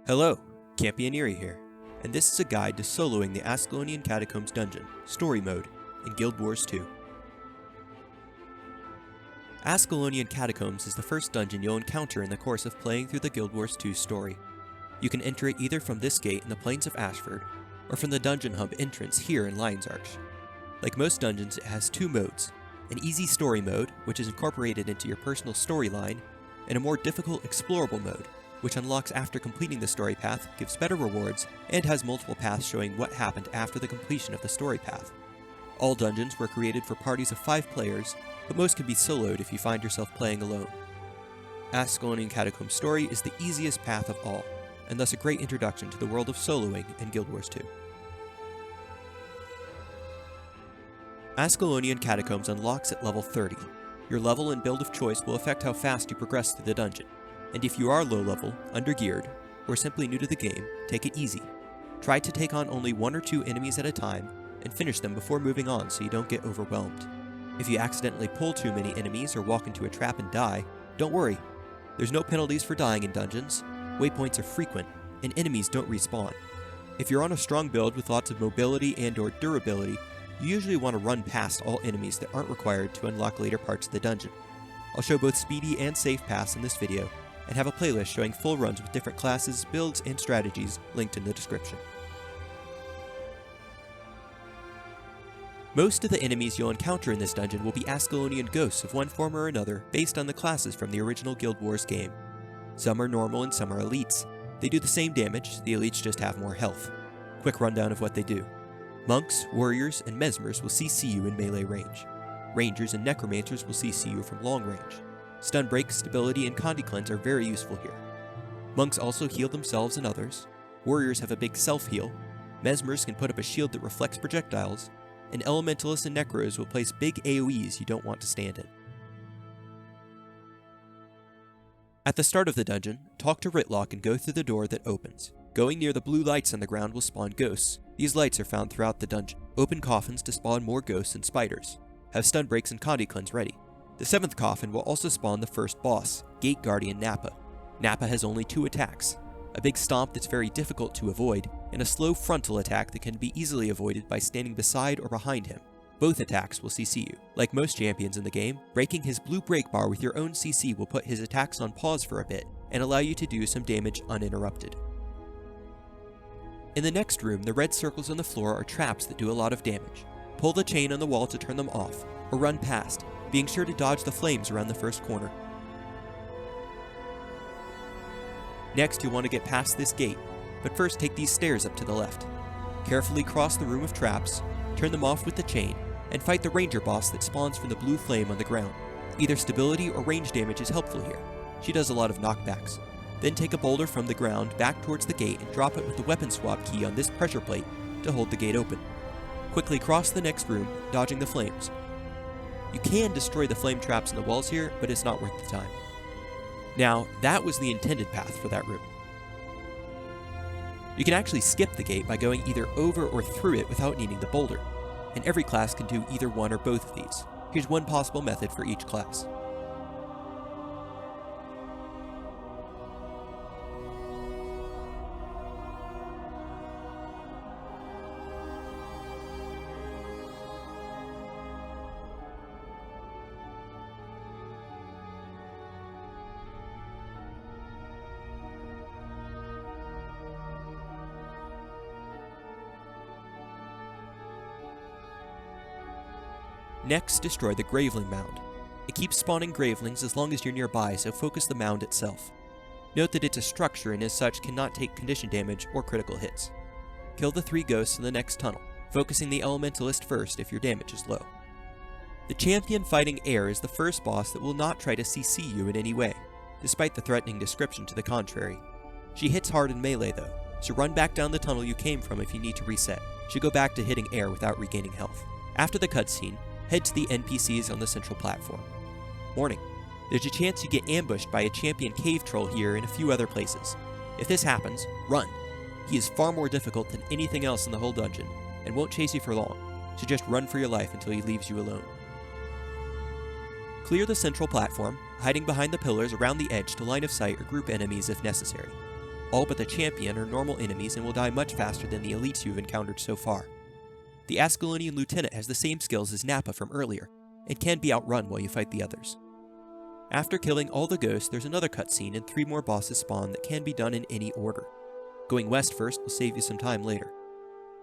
Hello, Campioneery here, and this is a guide to soloing the Ascalonian Catacombs dungeon, Story Mode, in Guild Wars 2. Ascalonian Catacombs is the first dungeon you'll encounter in the course of playing through the Guild Wars 2 story. You can enter it either from this gate in the Plains of Ashford, or from the Dungeon Hub entrance here in Lion's Arch. Like most dungeons, it has two modes, an easy story mode, which is incorporated into your personal storyline, and a more difficult explorable mode, which unlocks after completing the story path, gives better rewards, and has multiple paths showing what happened after the completion of the story path. All dungeons were created for parties of 5 players, but most can be soloed if you find yourself playing alone. Ascalonian Catacombs story is the easiest path of all, and thus a great introduction to the world of soloing in Guild Wars 2. Ascalonian Catacombs unlocks at level 30. Your level and build of choice will affect how fast you progress through the dungeon. And if you are low level, undergeared, or simply new to the game, take it easy. Try to take on only 1 or 2 enemies at a time, and finish them before moving on so you don't get overwhelmed. If you accidentally pull too many enemies or walk into a trap and die, don't worry. There's no penalties for dying in dungeons, waypoints are frequent, and enemies don't respawn. If you're on a strong build with lots of mobility and/or durability, you usually want to run past all enemies that aren't required to unlock later parts of the dungeon. I'll show both speedy and safe paths in this video, and have a playlist showing full runs with different classes, builds, and strategies linked in the description. Most of the enemies you'll encounter in this dungeon will be Ascalonian ghosts of one form or another based on the classes from the original Guild Wars game. Some are normal and some are elites. They do the same damage, the elites just have more health. Quick rundown of what they do. Monks, warriors, and mesmers will CC you in melee range. Rangers and necromancers will CC you from long range. Stun break, stability, and Condi cleanse are very useful here. Monks also heal themselves and others. Warriors have a big self-heal. Mesmers can put up a shield that reflects projectiles. And elementalists and necros will place big AoEs you don't want to stand in. At the start of the dungeon, talk to Ritlock and go through the door that opens. Going near the blue lights on the ground will spawn ghosts. These lights are found throughout the dungeon. Open coffins to spawn more ghosts and spiders. Have stun breaks and Condi cleanse ready. The 7th coffin will also spawn the first boss, Gate Guardian Nappa. Nappa has only 2 attacks, a big stomp that's very difficult to avoid, and a slow frontal attack that can be easily avoided by standing beside or behind him. Both attacks will CC you. Like most champions in the game, breaking his blue break bar with your own CC will put his attacks on pause for a bit, and allow you to do some damage uninterrupted. In the next room, the red circles on the floor are traps that do a lot of damage. Pull the chain on the wall to turn them off, or run past, being sure to dodge the flames around the first corner. Next, you'll want to get past this gate, but first take these stairs up to the left. Carefully cross the room of traps, turn them off with the chain, and fight the ranger boss that spawns from the blue flame on the ground. Either stability or range damage is helpful here. She does a lot of knockbacks. Then take a boulder from the ground back towards the gate and drop it with the weapon swap key on this pressure plate to hold the gate open. Quickly cross the next room, dodging the flames. You can destroy the flame traps in the walls here, but it's not worth the time. Now, that was the intended path for that room. You can actually skip the gate by going either over or through it without needing the boulder, and every class can do either one or both of these. Here's one possible method for each class. Next, destroy the Graveling Mound. It keeps spawning Gravelings as long as you're nearby, so focus the mound itself. Note that it's a structure and as such cannot take condition damage or critical hits. Kill the 3 ghosts in the next tunnel, focusing the Elementalist first if your damage is low. The champion fighting air is the first boss that will not try to CC you in any way, despite the threatening description to the contrary. She hits hard in melee though, so run back down the tunnel you came from if you need to reset. She'll go back to hitting air without regaining health. After the cutscene, head to the NPCs on the central platform. Warning: there's a chance you get ambushed by a champion cave troll here and a few other places. If this happens, run. He is far more difficult than anything else in the whole dungeon, and won't chase you for long, so just run for your life until he leaves you alone. Clear the central platform, hiding behind the pillars around the edge to line of sight or group enemies if necessary. All but the champion are normal enemies and will die much faster than the elites you've encountered so far. The Ascalonian lieutenant has the same skills as Nappa from earlier, and can be outrun while you fight the others. After killing all the ghosts, there's another cutscene and 3 more bosses spawn that can be done in any order. Going west first will save you some time later.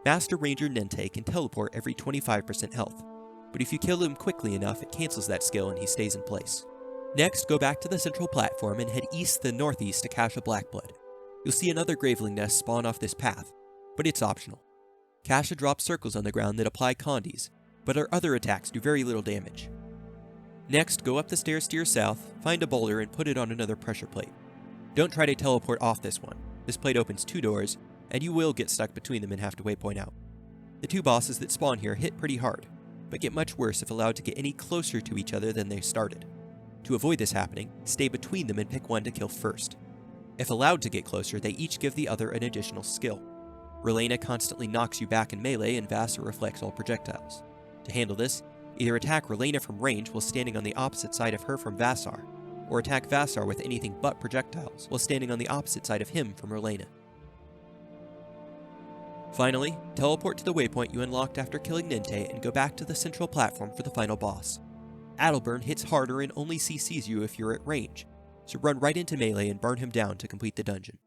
Master Ranger Nente can teleport every 25% health, but if you kill him quickly enough, it cancels that skill and he stays in place. Next, go back to the central platform and head east then northeast to Cache Blackblood. You'll see another Graveling nest spawn off this path, but it's optional. Cache drops circles on the ground that apply condies, but our other attacks do very little damage. Next, go up the stairs to your south, find a boulder and put it on another pressure plate. Don't try to teleport off this one. This plate opens 2 doors, and you will get stuck between them and have to waypoint out. The 2 bosses that spawn here hit pretty hard, but get much worse if allowed to get any closer to each other than they started. To avoid this happening, stay between them and pick one to kill first. If allowed to get closer, they each give the other an additional skill. Relena constantly knocks you back in melee and Vassar reflects all projectiles. To handle this, either attack Relena from range while standing on the opposite side of her from Vassar, or attack Vassar with anything but projectiles while standing on the opposite side of him from Relena. Finally, teleport to the waypoint you unlocked after killing Nente and go back to the central platform for the final boss. Adalburn hits harder and only CCs you if you're at range, so run right into melee and burn him down to complete the dungeon.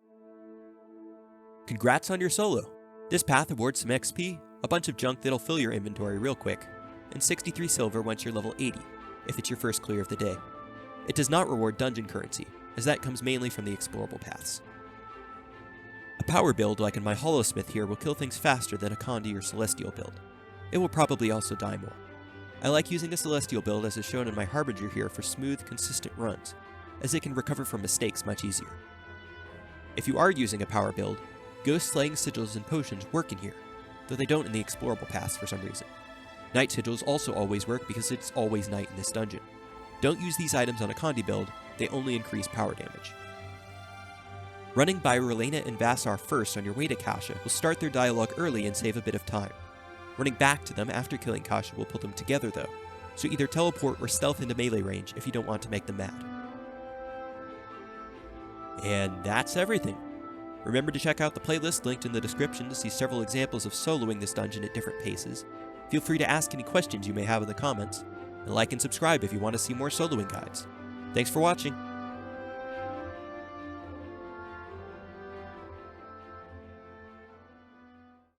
Congrats on your solo! This path awards some XP, a bunch of junk that'll fill your inventory real quick, and 63 silver once you're level 80, if it's your first clear of the day. It does not reward dungeon currency, as that comes mainly from the explorable paths. A power build like in my Hollowsmith here will kill things faster than a Condi or Celestial build. It will probably also die more. I like using a Celestial build as is shown in my Harbinger here for smooth, consistent runs, as it can recover from mistakes much easier. If you are using a power build, Ghost Slaying Sigils and Potions work in here, though they don't in the explorable paths for some reason. Night Sigils also always work because it's always night in this dungeon. Don't use these items on a Condi build, they only increase power damage. Running by Relena and Vassar first on your way to Kasha will start their dialogue early and save a bit of time. Running back to them after killing Kasha will put them together though, so either teleport or stealth into melee range if you don't want to make them mad. And that's everything. Remember to check out the playlist linked in the description to see several examples of soloing this dungeon at different paces. Feel free to ask any questions you may have in the comments, and like and subscribe if you want to see more soloing guides. Thanks for watching!